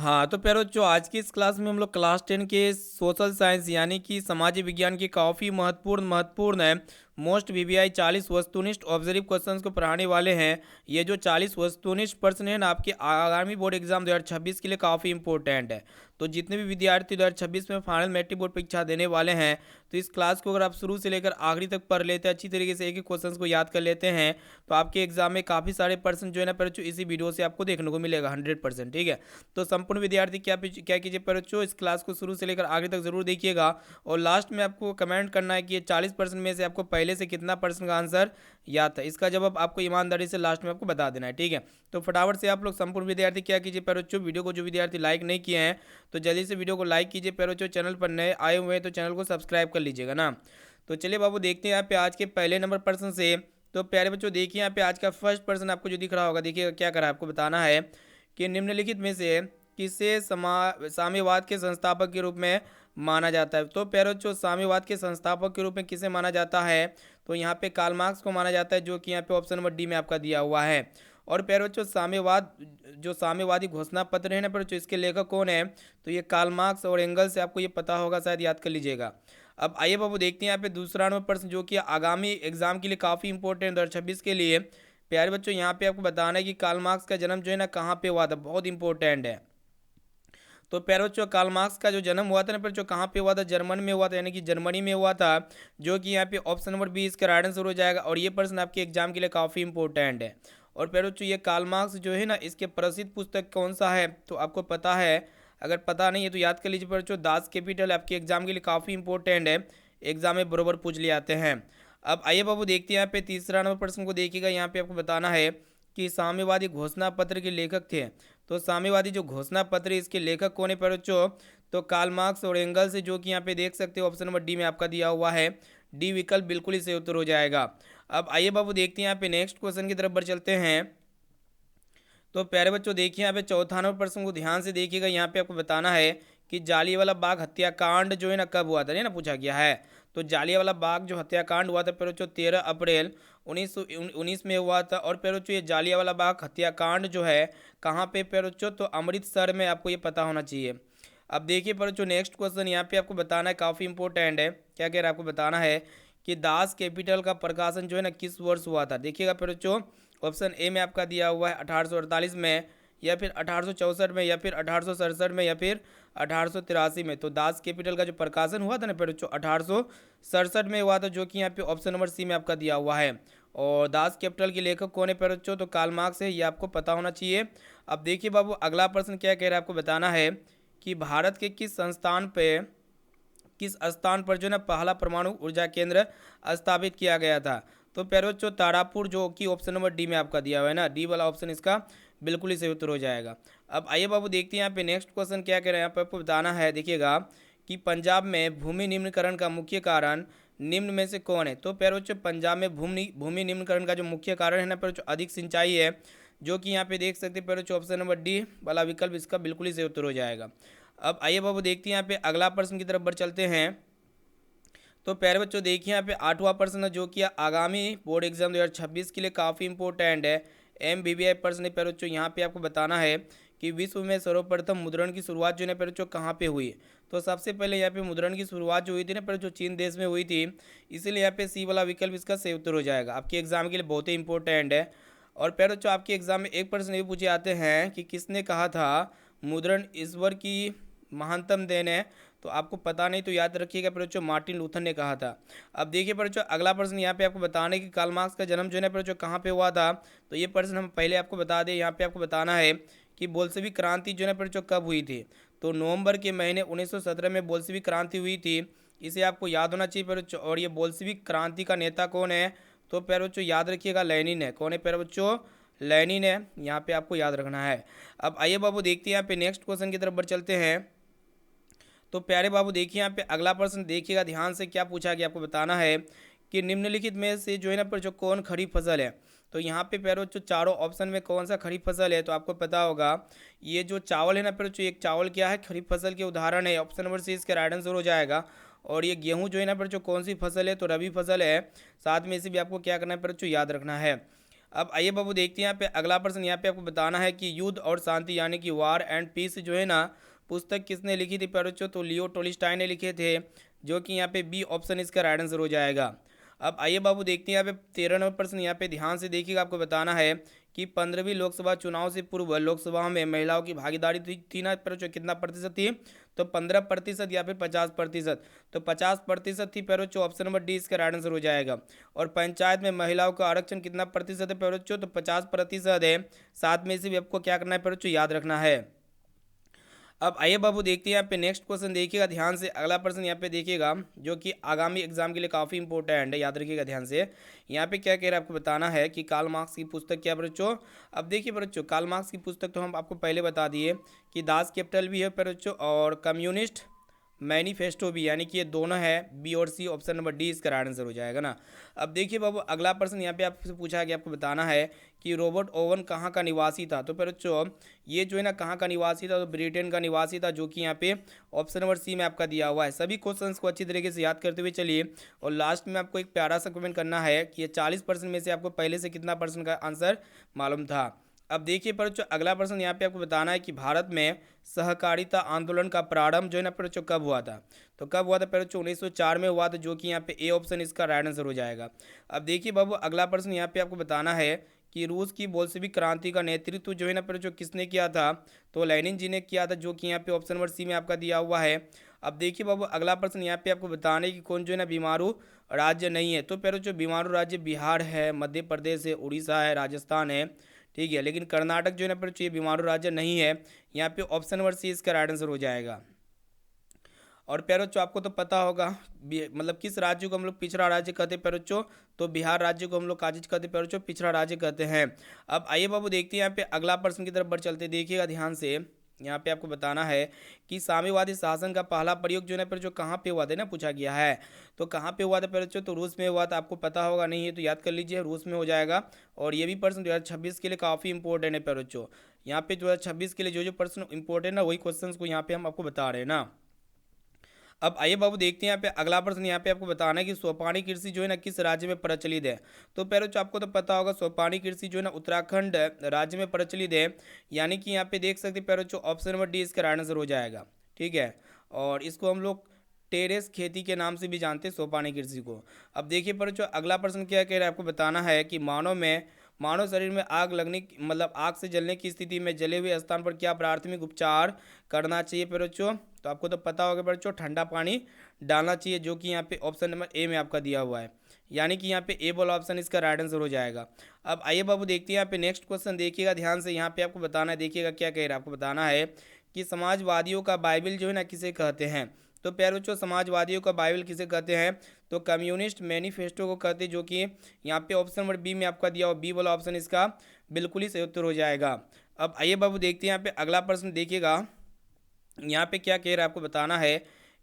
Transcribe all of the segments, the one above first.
हाँ, तो प्यारे बच्चों आज की इस क्लास में हम लोग क्लास 10 के सोशल साइंस यानी कि समाजी विज्ञान की काफ़ी महत्वपूर्ण है मोस्ट वीवीआई 40 वस्तुनिष्ठ ऑब्जर्व क्वेश्चंस को पढ़ाने वाले हैं। ये जो 40 वस्तुनिष्ठ प्रश्न है ना आपके आगामी बोर्ड एग्जाम 2026 के लिए काफ़ी इंपॉर्टेंट है। तो जितने भी विद्यार्थी 2026 में फाइनल मैट्रिक बोर्ड परीक्षा देने वाले हैं, तो इस क्लास को अगर आप शुरू से लेकर आखिरी तक पढ़ लेते हैं, अच्छी तरीके से एक एक क्वेश्चन को याद कर लेते हैं, तो आपके एग्जाम में काफ़ी सारे प्रश्न जो है ना बच्चों इसी वीडियो से आपको देखने को मिलेगा 100%। ठीक है, तो संपूर्ण विद्यार्थी क्या कीजिए बच्चों, इस क्लास को शुरू से लेकर आगे तक जरूर देखिएगा और लास्ट में आपको कमेंट करना है कि ये 40% में से आपको पहले से कितना प्रश्न का आंसर याद था। इसका जवाब आपको ईमानदारी से लास्ट में आपको बता देना है। ठीक है, तो फटाफट से आप लोग संपूर्ण विद्यार्थी क्या कीजिए बच्चों, वीडियो को जो विद्यार्थी लाइक नहीं किए हैं तो जल्दी से वीडियो को लाइक कीजिए। बच्चों चैनल पर नए आए हुए हैं तो चैनल को सब्सक्राइब कर लीजिएगा ना। तो चलिए बाबू देखते हैं यहाँ पे आज के पहले नंबर प्रश्न से। तो प्यारे बच्चों देखिए यहाँ पे आज का फर्स्ट प्रश्न आपको जो दिख रहा होगा, देखिए क्या करा है, आपको बताना है कि निम्नलिखित में से किसे साम्यवाद के संस्थापक के रूप में माना जाता है। तो प्यारे बच्चों साम्यवाद के संस्थापक के रूप में किसे माना जाता है, तो यहाँ पे कार्ल मार्क्स को माना जाता है, जो कि यहाँ पे ऑप्शन नंबर डी में आपका दिया हुआ है। और प्यारे बच्चों साम्यवाद जो साम्यवादी घोषणा पत्र है ना बच्चों, इसके लेखक कौन है, तो ये कार्ल मार्क्स और एंगल्स से, आपको ये पता होगा, शायद याद कर लीजिएगा। अब आइए बाबू देखते हैं यहाँ पे दूसरा नंबर प्रश्न, जो कि आगामी एग्जाम के लिए काफ़ी इंपॉर्टेंट 2026 के लिए। प्यारे बच्चों यहाँ पे आपको बताना है कि कार्ल मार्क्स का जन्म जो है ना कहाँ पे हुआ था, बहुत इंपॉर्टेंट है। तो प्यारे बच्चों कार्ल मार्क्स का जो जन्म हुआ था ना बच्चों, कहाँ पे हुआ था, जर्मन में हुआ था, यानी कि जर्मनी में हुआ था, जो कि यहाँ पे ऑप्शन नंबर बी इसका राइट आंसर हो जाएगा। और ये प्रश्न आपके एग्जाम के लिए काफ़ी इंपॉर्टेंट है। और प्यारे बच्चों ये कार्ल मार्क्स जो है ना, इसके प्रसिद्ध पुस्तक कौन सा है, तो आपको पता है, अगर पता नहीं है तो याद कर लीजिए बच्चों, दास कैपिटल आपके एग्जाम के लिए काफ़ी इंपॉर्टेंट है, एग्जाम में बरोबर पूछ लिए आते हैं। अब आइए बाबू देखते हैं यहाँ पे तीसरा नंबर प्रश्न को देखिएगा। यहाँ पे आपको बताना है कि साम्यवादी घोषणा पत्र के लेखक थे। तो साम्यवादी जो घोषणा पत्र है, इसके लेखक कौन है बच्चों, तो कार्ल मार्क्स और एंगल्स है, जो कि यहाँ पे देख सकते हो ऑप्शन नंबर डी में आपका दिया हुआ है। डी विकल्प बिल्कुल ही सही उत्तर हो जाएगा। अब आइए बाबू देखते हैं यहाँ पे नेक्स्ट क्वेश्चन की तरफ बढ़ चलते हैं। तो प्यारे बच्चों देखिए यहाँ पे चौथा नंबर प्रश्न को ध्यान से देखिएगा। यहाँ पे आपको बताना है कि जालियांवाला बाग हत्याकांड जो है ना कब हुआ था, नहीं ना पूछा गया है। तो जालियांवाला बाग जो हत्याकांड हुआ था प्यारे बच्चों 13 अप्रैल 1919 में हुआ था। और प्यारे बच्चों ये जालियांवाला बाग हत्याकांड जो है कहाँ पे प्यारे बच्चों, तो अमृतसर में, आपको ये पता होना चाहिए। अब देखिए प्यारे बच्चों नेक्स्ट क्वेश्चन यहाँ पे आपको बताना है, काफ़ी इंपॉर्टेंट है। क्या कह रहा है, आपको बताना है कि दास कैपिटल का प्रकाशन जो है ना किस वर्ष हुआ था। देखिएगा प्यारे बच्चों ऑप्शन ए में आपका दिया हुआ है 1848 में, या फिर 1864 में, या फिर 1867 में, या फिर 1883 में। तो दास कैपिटल का जो प्रकाशन हुआ था ना बच्चों 1867 में हुआ था, जो कि यहाँ पे ऑप्शन नंबर सी में आपका दिया हुआ है। और दास कैपिटल के लेखक कौन है बच्चों, तो कार्ल मार्क्स है, ये आपको पता होना चाहिए। अब देखिए बाबू अगला प्रश्न क्या कह रहा है, आपको बताना है कि भारत के किस स्थान पर जो है ना पहला परमाणु ऊर्जा केंद्र स्थापित किया गया था। तो प्यारे बच्चों तारापुर, जो कि ऑप्शन नंबर डी में आपका दिया हुआ है ना, डी वाला ऑप्शन इसका बिल्कुल ही सही उत्तर हो जाएगा। अब आइए बाबू देखते हैं यहाँ पे नेक्स्ट क्वेश्चन क्या कह रहे हैं। यहाँ पे आपको बताना है, देखिएगा कि पंजाब में भूमि निम्नीकरण का मुख्य कारण निम्न में से कौन है। तो प्यारे बच्चों पंजाब में भूमि निम्नीकरण का जो मुख्य कारण है ना प्यारे बच्चों, अधिक सिंचाई है, जो कि यहाँ पे देख सकते हैं प्यारे बच्चों ऑप्शन नंबर डी वाला विकल्प इसका बिल्कुल ही सही उत्तर हो जाएगा। अब आइए बाबू देखते हैं यहाँ पे अगला प्रश्न की तरफ बढ़ चलते हैं। तो प्यारे बच्चों देखिए यहाँ पे आठवां प्रश्न है, जो कि आगामी बोर्ड एग्जाम 2026 के लिए काफ़ी इंपॉर्टेंट है, MBBI प्रश्न है प्यारे बच्चों। यहाँ पे आपको बताना है कि विश्व में सर्वप्रथम मुद्रण की शुरुआत जो है प्यारे बच्चों कहाँ पे हुई। तो सबसे पहले यहाँ पे मुद्रण की शुरुआत जो हुई थी ना प्यारे बच्चों, चीन देश में हुई थी, इसीलिए यहाँ पे सी वाला विकल्प इसका सही उत्तर हो जाएगा। आपके एग्जाम के लिए बहुत ही इंपॉर्टेंट है। और प्यारे बच्चों आपके एग्जाम में एक प्रश्न ये पूछे जाते हैं कि किसने कहा था मुद्रण ईश्वर की महानतम देन है। तो आपको पता नहीं तो याद रखिएगा बच्चों, मार्टिन लूथर ने कहा था। अब देखिए बच्चों अगला प्रश्न यहाँ पे आपको बताना है कि कार्ल मार्क्स का जन्म जो है बच्चों कहाँ पे हुआ था। तो ये प्रश्न हम पहले आपको बता दें। यहाँ पे आपको बताना है कि बोल्शेविक क्रांति जो है बच्चों कब हुई थी। तो नवंबर के महीने 1917 में बोल्शेविक क्रांति हुई थी, इसे आपको याद होना चाहिए प्यारे बच्चों। और ये बोल्शेविक क्रांति का नेता कौन है, तो प्यारे बच्चों याद रखिएगा लेनिन है। कौन है प्यारे बच्चों, लेनिन है, यहाँ पे आपको याद रखना है। अब आइए बाबू देखते हैं यहाँ पे नेक्स्ट क्वेश्चन की तरफ बढ़ चलते हैं। तो प्यारे बाबू देखिए यहाँ पे अगला प्रश्न देखिएगा ध्यान से, क्या पूछा गया, आपको बताना है कि निम्नलिखित में से जो है ना पर जो कौन खरीफ फसल है। तो यहाँ पे प्यारे बच्चों चारों ऑप्शन में कौन सा खरीफ फसल है, तो आपको पता होगा ये जो चावल है ना प्यारे बच्चों, एक चावल क्या है, खरीफ फसल के उदाहरण है, ऑप्शन नंबर सी इसका राइट आंसर हो जाएगा। और ये गेहूँ जो है ना प्यारे बच्चों कौन सी फसल है, तो रबी फसल है। साथ में इसे भी आपको क्या करना है प्यारे बच्चों, याद रखना है। अब आइए बाबू देखते हैं यहाँ पे अगला प्रश्न। यहाँ पे आपको बताना है कि युद्ध और शांति यानी कि वार एंड पीस जो है ना, पुस्तक किसने लिखी थी बच्चों? तो लियो टोल्स्टॉय ने लिखे थे, जो कि यहाँ पे बी ऑप्शन इसका राइट आंसर हो जाएगा। अब आइए बाबू देखते हैं यहाँ पे 13 नंबर प्रश्न। यहाँ पे ध्यान से देखिएगा, आपको बताना है कि 15वीं लोकसभा चुनाव से पूर्व लोकसभा में महिलाओं की भागीदारी थी ना बच्चों, कितना प्रतिशत थी? तो 15% या फिर 50%। तो 50% थी बच्चों, ऑप्शन नंबर डी इसका राइट आंसर हो जाएगा। और पंचायत में महिलाओं का आरक्षण कितना प्रतिशत है बच्चों? तो 50% है। साथ में से भी आपको क्या करना है बच्चों, याद रखना है। अब आइए बाबू देखते हैं यहाँ पे नेक्स्ट क्वेश्चन, देखिएगा ध्यान से। अगला प्रश्न यहाँ पे देखिएगा, जो कि आगामी एग्जाम के लिए काफ़ी इंपॉर्टेंट है, याद रखिएगा ध्यान से। यहाँ पे क्या कह रहा है, आपको बताना है कि कार्ल मार्क्स की पुस्तक क्या बच्चों? अब देखिए बच्चों, कार्ल मार्क्स की पुस्तक तो हम आपको पहले बता दिए कि दास कैपिटल भी है बच्चों, और कम्युनिस्ट मैनिफेस्टो भी, यानी कि ये दोनों है, बी और सी, ऑप्शन नंबर डी इसका राइट आंसर हो जाएगा ना। अब देखिए बाबू अगला प्रश्न यहाँ पे आपसे पूछा गया, आपको बताना है कि रॉबर्ट ओवन कहाँ का निवासी था? तो बच्चों ये जो है ना कहाँ का निवासी था? तो ब्रिटेन का निवासी था, जो कि यहाँ पे ऑप्शन नंबर सी में आपका दिया हुआ है। सभी क्वेश्चंस को अच्छी तरीके से याद करते हुए चलिए, और लास्ट में आपको एक प्यारा सा कमेंट करना है कि ये 40% में से आपको पहले से कितना परसेंट का आंसर मालूम था। अब देखिए बच्चों अगला प्रश्न यहाँ पे आपको बताना है कि भारत में सहकारिता आंदोलन का प्रारंभ जो है ना बच्चों कब हुआ था? तो कब हुआ था बच्चों? 1904 में हुआ था, जो कि यहाँ पे ए ऑप्शन इसका राइट आंसर हो जाएगा। अब देखिए बाबू अगला प्रश्न यहाँ पे आपको बताना है कि रूस की बोल्शेविक क्रांति का नेतृत्व जो है ना बच्चों किसने किया था? तो लेनिन जी ने किया था, जो कि यहाँ पे ऑप्शन नंबर सी में आपका दिया हुआ है। अब देखिए बाबू अगला प्रश्न यहाँ पे आपको बताना है कि कौन जो है ना बीमारू राज्य नहीं है? तो बच्चों बीमारू राज्य बिहार है, मध्य प्रदेश है, उड़ीसा है, राजस्थान है, ठीक है। लेकिन कर्नाटक जो है ना बच्चों ये बीमारू राज्य नहीं है। यहाँ पे ऑप्शन नंबर सी इसका राइट आंसर हो जाएगा। और बच्चों आपको तो पता होगा मतलब किस राज्य को हम लोग पिछड़ा राज्य कहते हैं बच्चों? तो बिहार राज्य को हम लोग का चीज कहते हैं बच्चों, पिछड़ा राज्य कहते हैं। अब आइए बाबू देखते हैं यहाँ पे अगला प्रश्न की तरफ बढ़ चलते हैं, देखिएगा ध्यान से। यहाँ पे आपको बताना है कि साम्यवादी शासन का पहला प्रयोग जो है ना बच्चों कहाँ पे हुआ था ना, पूछा गया है। तो कहाँ पे हुआ था बच्चों? तो रूस में हुआ था। आपको पता होगा, नहीं है तो याद कर लीजिए, रूस में हो जाएगा। और ये भी प्रश्न 2026 के लिए काफ़ी इंपॉर्टेंट है बच्चों। यहाँ पे 2026 के लिए जो जो प्रश्न इंपॉर्टेंट है वही क्वेश्चन को यहाँ पे हम आपको बता रहे हैं ना। अब आइए बाबू देखते हैं यहाँ पे अगला प्रश्न। यहाँ पे आपको बताना है कि सोपानी कृषि जो है ना किस राज्य में प्रचलित है? तो पहले तो आपको तो पता होगा, सोपानी कृषि जो है ना उत्तराखंड राज्य में प्रचलित है। यानी कि यहाँ पे देख सकते हैं पहले जो ऑप्शन नंबर डी इसका राइट आंसर हो जाएगा, ठीक है। और इसको हम लोग टेरेस खेती के नाम से भी जानते हैं सोपानी कृषि को। अब देखिए पर जो अगला प्रश्न क्या कह रहा है, आपको बताना है कि मानव शरीर में आग लगने मतलब आग से जलने की स्थिति में जले हुए स्थान पर क्या प्राथमिक उपचार करना चाहिए बच्चों? तो आपको तो पता होगा बच्चों, ठंडा पानी डालना चाहिए, जो कि यहाँ पे ऑप्शन नंबर ए में आपका दिया हुआ है। यानी कि यहाँ पे ए वाला ऑप्शन इसका राइट आंसर हो जाएगा। अब आइए बाबू देखते हैं यहाँ पे नेक्स्ट क्वेश्चन, देखिएगा ध्यान से। यहाँ पे आपको बताना है, देखिएगा क्या कह रहा है, आपको बताना है कि समाजवादियों का बाइबल जो है ना किसे कहते हैं? तो प्यारे बच्चों समाजवादियों का बाइबल किसे कहते हैं? तो कम्युनिस्ट मैनिफेस्टो को कहते हैं, जो कि यहाँ पे ऑप्शन नंबर बी में आपका दिया हुआ, बी वाला ऑप्शन इसका बिल्कुल ही सही उत्तर हो जाएगा। अब आइए बाबू देखते हैं यहाँ पे अगला प्रश्न, देखिएगा यहाँ पे क्या कह रहा है, आपको बताना है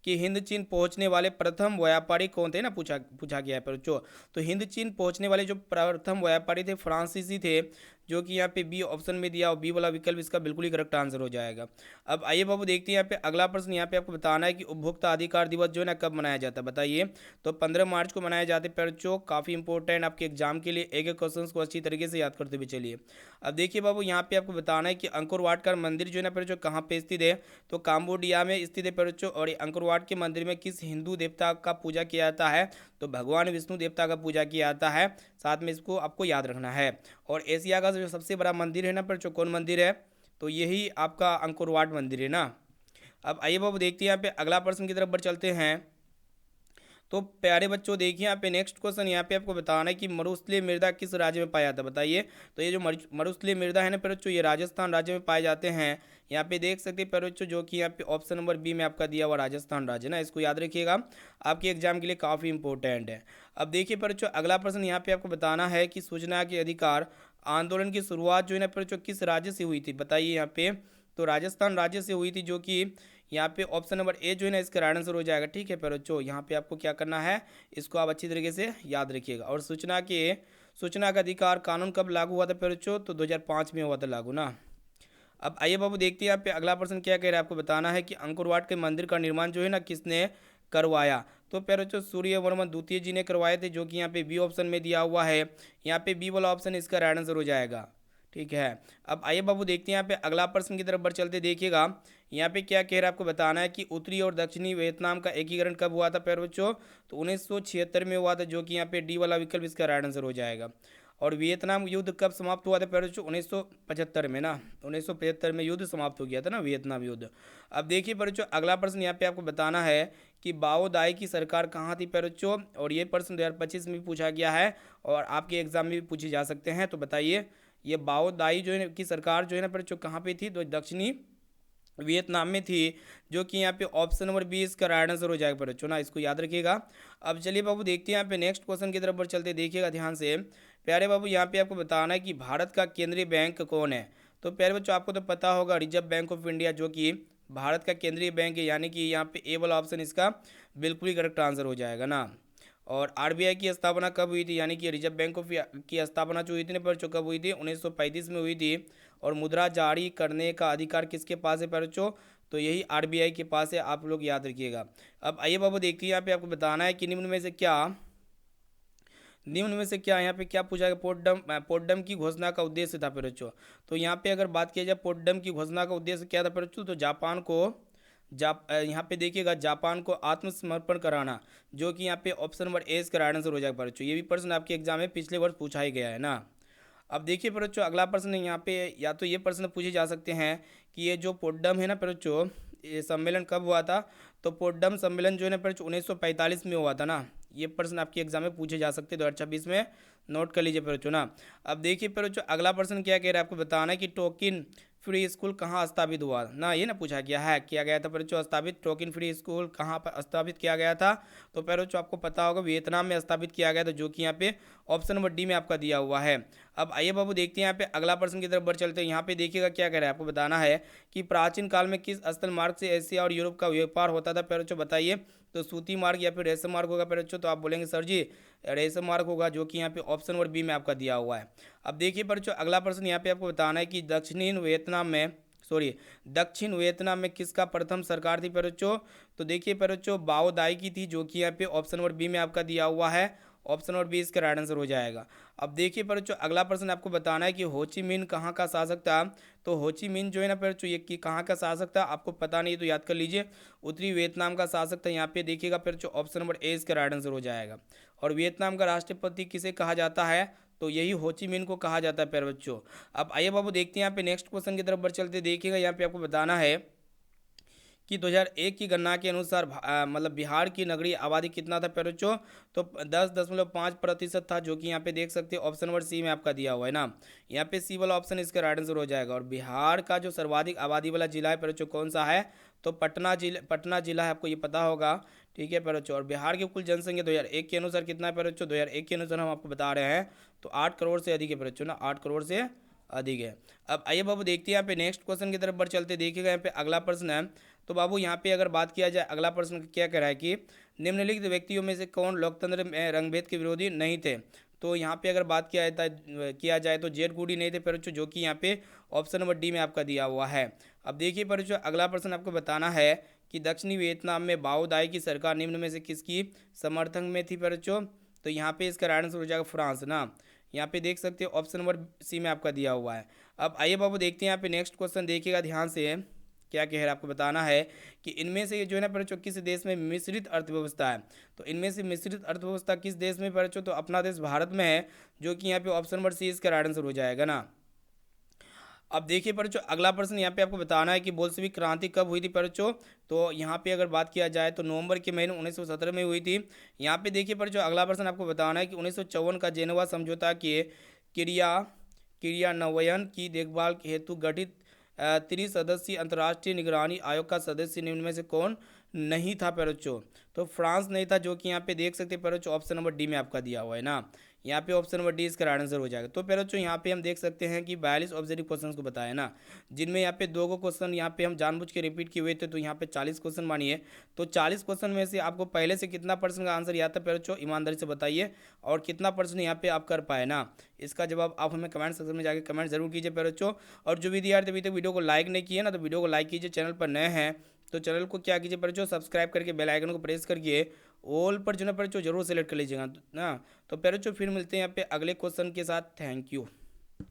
कि हिंद चीन पहुंचने वाले प्रथम व्यापारी कौन थे ना, पूछा पूछा गया है बच्चों। तो हिंद चीन पहुंचने वाले जो प्रथम व्यापारी थे फ्रांसीसी थे, जो कि यहाँ पे बी ऑप्शन में दिया और बी वाला विकल्प इसका बिल्कुल ही करेक्ट आंसर हो जाएगा। अब आइए बाबू देखते हैं यहाँ पे अगला प्रश्न। यहाँ पे आपको बताना है कि उपभोक्ता अधिकार दिवस जो है ना कब मनाया जाता है, बताइए। तो 15 मार्च को मनाया जाता है बच्चों, काफ़ी इंपॉर्टेंट आपके एग्जाम के लिए, एक एक क्वेश्चन को अच्छी तरीके से याद करते हुए चलिए। अब देखिए बाबू यहाँ पे आपको बताना है कि अंकुर वाट का मंदिर जो है ना बच्चों कहाँ पे स्थित है? तो काम्बोडिया में स्थित है बच्चों। और अंकुर वाट के मंदिर में किस हिंदू देवता का पूजा किया जाता है? तो भगवान विष्णु देवता का पूजा किया जाता है। साथ में इसको आपको याद रखना है। और एशिया का जो सबसे बड़ा मंदिर है ना बच्चों, कौन मंदिर है? तो यही आपका अंकुर वाट मंदिर है ना। अब आइए बाबू देखते हैं यहाँ पे अगला प्रश्न की तरफ बढ़ चलते हैं। तो प्यारे बच्चों देखिए यहाँ पे नेक्स्ट क्वेश्चन, यहाँ पे आपको बताना है कि मरुस्थलीय मृदा किस राज्य में पाया जाता है, बताइए। तो ये जो मरुस्थलीय मृदा है ना बच्चों, ये राजस्थान राज्य में पाए जाते हैं। यहाँ पे देख सकते हैं बच्चों, जो कि यहाँ पे ऑप्शन नंबर बी में आपका दिया हुआ राजस्थान राज्य ना, इसको याद रखिएगा, आपके एग्जाम के लिए काफ़ी इंपॉर्टेंट है। अब देखिए बच्चों अगला प्रश्न, यहाँ पे आपको बताना है कि सूचना के अधिकार आंदोलन की शुरुआत जो है ना बच्चों किस राज्य से हुई थी, बताइए यहाँ पे। तो राजस्थान राज्य से हुई थी, जो कि यहाँ पे ऑप्शन नंबर ए जो है ना इसका राइट आंसर हो जाएगा, ठीक है। पर बच्चों यहाँ पे आपको क्या करना है, इसको आप अच्छी तरीके से याद रखिएगा। और सूचना का अधिकार कानून कब लागू हुआ था बच्चों? तो 2005 में हुआ था लागू ना। अब आइए बाबू देखते हैं यहाँ पे अगला प्रश्न क्या कह रहा है, आपको बताना है कि अंकुर वाट के मंदिर का निर्माण जो है ना किसने करवाया? तो प्यारे बच्चों सूर्यवर्मन द्वितीय जी ने करवाए थे, जो कि यहाँ पे बी ऑप्शन में दिया हुआ है। यहाँ पे बी वाला ऑप्शन इसका राइट आंसर हो जाएगा। ठीक है, अब आइए बाबू देखते हैं यहाँ पे अगला प्रश्न की तरफ बढ़ चलते। देखिएगा यहाँ पे क्या कह रहा है, आपको बताना है कि उत्तरी और दक्षिणी वियतनाम का एकीकरण कब हुआ था प्यारे बच्चों। तो 1976 में हुआ था, जो कि यहाँ पे डी वाला विकल्प इसका राइट आंसर हो जाएगा। और वियतनाम युद्ध कब समाप्त हुआ था प्यारे बच्चों, 1975 में ना, 1975 में युद्ध समाप्त हो गया था ना, वियतनाम युद्ध। अब देखिए प्यारे बच्चों अगला प्रश्न यहाँ पे आपको बताना है कि बाओ दाई की सरकार कहाँ थी प्यारे बच्चों, और ये प्रश्न 2025 में भी पूछा गया है और आपके एग्जाम में भी पूछे जा सकते हैं। तो बताइए ये बाओ दाई जो है की सरकार जो है ना प्यारे बच्चों कहाँ पे थी, तो दक्षिणी वियतनाम में थी, जो कि यहाँ पे ऑप्शन नंबर बी इसका राइट आंसर हो जाएगा प्यारे बच्चों ना, इसको याद रखिएगा। अब चलिए बाबू देखते हैं यहाँ पे नेक्स्ट क्वेश्चन की तरफ बढ़ चलते, देखिएगा ध्यान से। प्यारे बाबू यहाँ पे आपको बताना है कि भारत का केंद्रीय बैंक कौन है। तो प्यारे बच्चों आपको तो पता होगा रिजर्व बैंक ऑफ इंडिया, जो कि भारत का केंद्रीय बैंक है, यानी कि यहाँ पे ए वाला ऑप्शन इसका बिल्कुल ही करेक्ट आंसर हो जाएगा ना। और आरबीआई की स्थापना कब हुई थी, यानी कि रिजर्व बैंक ऑफ की स्थापना जो हुई थी ना बच्चों, कब हुई थी, 1935 में हुई थी। और मुद्रा जारी करने का अधिकार किसके पास है बच्चों, तो यही आरबीआई के पास है, आप लोग याद रखिएगा। अब आइए बाबू देखते हैं यहाँ पे आपको बताना है कि निम्न में से क्या यहाँ पे क्या पूछा गया, पोटडम की घोषणा का उद्देश्य था बच्चों। तो यहाँ पे अगर बात किया जाए पोटडम की घोषणा का उद्देश्य क्या था बच्चों, तो यहाँ पे देखिएगा जापान को आत्मसमर्पण कराना, जो कि यहाँ पे ऑप्शन नंबर ए इसका राइट आंसर हो जाएगा बच्चों। ये भी प्रश्न आपके एग्जाम में पिछले वर्ष पूछा ही गया है ना। अब देखिए बच्चों अगला प्रश्न यहाँ पे या तो ये प्रश्न पूछे जा सकते हैं कि ये जो पोटडम है ना बच्चों, ये सम्मेलन कब हुआ था। तो पोटडम सम्मेलन जो है ना बच्चों 1945 में हुआ था ना। ये प्रश्न आपके एग्जाम में पूछे जा सकते हैं 2026 में, नोट कर लीजिए बच्चों ना। अब देखिए बच्चों अगला प्रश्न क्या कह रहा है, आपको बताना है कि टोकिन फ्री स्कूल कहाँ स्थापित हुआ ना, ये ना पूछा गया है, किया गया था बच्चों स्थापित, टोकिन फ्री स्कूल कहाँ पर स्थापित किया गया था। तो बच्चों आपको पता होगा वियतनाम में स्थापित किया गया था, जो कि यहाँ पे ऑप्शन नंबर डी में आपका दिया हुआ है। अब आइए बाबू देखते हैं यहाँ पे अगला प्रश्न की तरफ बढ़ चलते हैं। यहाँ पे देखिएगा क्या कह रहा है, आपको बताना है कि प्राचीन काल में किस स्थल मार्ग से एशिया और यूरोप का व्यापार होता था बच्चों, बताइए। तो सूती मार्ग या फिर रेशम मार्ग होगा बच्चों, तो आप बोलेंगे सर जी रेशम मार्ग होगा, जो कि यहाँ पे ऑप्शन नंबर बी में आपका दिया हुआ है। अब देखिए बच्चों अगला प्रश्न यहाँ पे आपको बताना है कि दक्षिण वियतनाम में किसका प्रथम सरकार थी बच्चों। तो देखिए बच्चों बाओ दाई की थी, जो कि यहाँ पे ऑप्शन नंबर बी में आपका दिया हुआ है, ऑप्शन नंबर बी इसका राइट आंसर हो जाएगा। अब देखिए बच्चों अगला प्रश्न आपको बताना है कि होची मिन कहाँ का शासक था। तो होची मिन जो है ना बच्चों ये कि कहाँ का शासक था, आपको पता नहीं तो याद कर लीजिए, उत्तरी वियतनाम का शासक था। यहाँ पे देखिएगा बच्चों ऑप्शन नंबर ए इसका राइट आंसर हो जाएगा। और वियतनाम का राष्ट्रपति किसे कहा जाता है, तो यही होची मिन को कहा जाता है प्यारे बच्चों। अब आइए बाबू देखते हैं यहाँ पे नेक्स्ट क्वेश्चन की तरफ बढ़ चलते, देखिएगा यहाँ पे आपको बताना है कि 2001 की गणना के अनुसार मतलब बिहार की नगरीय आबादी कितना था प्यारे बच्चों। तो 10.5% था, जो कि यहाँ पे देख सकते हैं ऑप्शन नंबर सी में आपका दिया हुआ है ना। यहाँ पे सी वाला ऑप्शन इसका राइट आंसर हो जाएगा। और बिहार का जो सर्वाधिक आबादी वाला जिला है प्यारे बच्चों कौन सा है, तो पटना जिला है, आपको ये पता होगा। ठीक है प्यारे बच्चों। और बिहार की कुल जनसंख्या 2001 के अनुसार कितना है प्यारे बच्चों, 2001 के अनुसार हम आपको बता रहे हैं तो 8 करोड़ से अधिक है प्यारे बच्चों ना, 8 करोड़ से अधिक है। अब आइए बाबू देखते हैं यहाँ पे नेक्स्ट क्वेश्चन की तरफ बढ़ चलते, देखिएगा यहाँ पे अगला प्रश्न है। तो बाबू यहाँ पे अगर बात किया जाए अगला प्रश्न क्या कह रहा है कि निम्नलिखित व्यक्तियों में से कौन लोकतंत्र में रंगभेद के विरोधी नहीं थे। तो यहाँ पे अगर बात किया जाए तो जेड गुडी नहीं थे बच्चों, जो कि यहाँ पे ऑप्शन नंबर डी में आपका दिया हुआ है। अब देखिए बच्चों अगला प्रश्न आपको बताना है कि दक्षिणी वियतनाम में बाओ दाई की सरकार निम्न में से किसकी समर्थन में थी बच्चों। तो यहाँ पे इसका राइट आंसर हो जाएगा फ्रांस ना। यहाँ पे देख सकते हो ऑप्शन नंबर सी में आपका दिया हुआ है। अब आइए बाबू देखते हैं यहाँ पे नेक्स्ट क्वेश्चन, देखिएगा ध्यान से क्या कह रहा है, आपको बताना है कि इनमें से जो है ना बच्चों किस देश में मिश्रित अर्थव्यवस्था है। तो इनमें से मिश्रित अर्थव्यवस्था किस देश में बच्चों, तो अपना देश भारत में है, जो कि यहाँ पे ऑप्शन नंबर सी इसका राइट आंसर हो जाएगा ना। अब देखिए बच्चों अगला प्रश्न यहाँ पे आपको बताना है कि बोल्शेविक क्रांति कब हुई थी बच्चों। तो यहाँ पे अगर बात किया जाए तो नवंबर के महीने 1917 में हुई थी। यहाँ पे देखिए बच्चों अगला प्रश्न आपको बताना है कि 1954 का जेनेवा समझौता के क्रियान्वयन की देखभाल हेतु गठित 30 सदस्यीय अंतर्राष्ट्रीय निगरानी आयोग का सदस्य निम्न में से कौन नहीं था बच्चों। तो फ्रांस नहीं था, जो कि यहाँ पे देख सकते हैं बच्चों ऑप्शन नंबर डी में आपका दिया हुआ है ना। यहाँ पे ऑप्शन नंबर डी इसका राइट आंसर हो जाएगा। तो बच्चों यहाँ पे हम देख सकते हैं कि 42 ऑब्जेक्टिव क्वेश्चन को बताया ना, जिनमें यहाँ पे 2 को क्वेश्चन यहाँ पे हम जानबूझ के रिपीट किए हुए थे, तो यहाँ पे 40 क्वेश्चन मानिए। तो 40 क्वेश्चन में से आपको पहले से कितना परसेंट का आंसर याद था बच्चों, ईमानदारी से बताइए, और कितना परसेंट यहाँ पे आप कर पाए ना। इसका जवाब आप हमें कमेंट सेक्शन में जाकर कमेंट जरूर कीजिए बच्चों। और जो विद्यार्थी अभी तक वीडियो को लाइक नहीं किए ना, तो वीडियो को लाइक कीजिए। चैनल पर नए हैं तो चैनल को क्या कीजिए बच्चों, सब्सक्राइब करके बेल आइकन को प्रेस करिए ऑल पर जो ना पर जो जरूर सेलेक्ट कर लीजिएगा ना। तो पैरों फिर मिलते हैं यहाँ पे अगले क्वेश्चन के साथ। Thank you.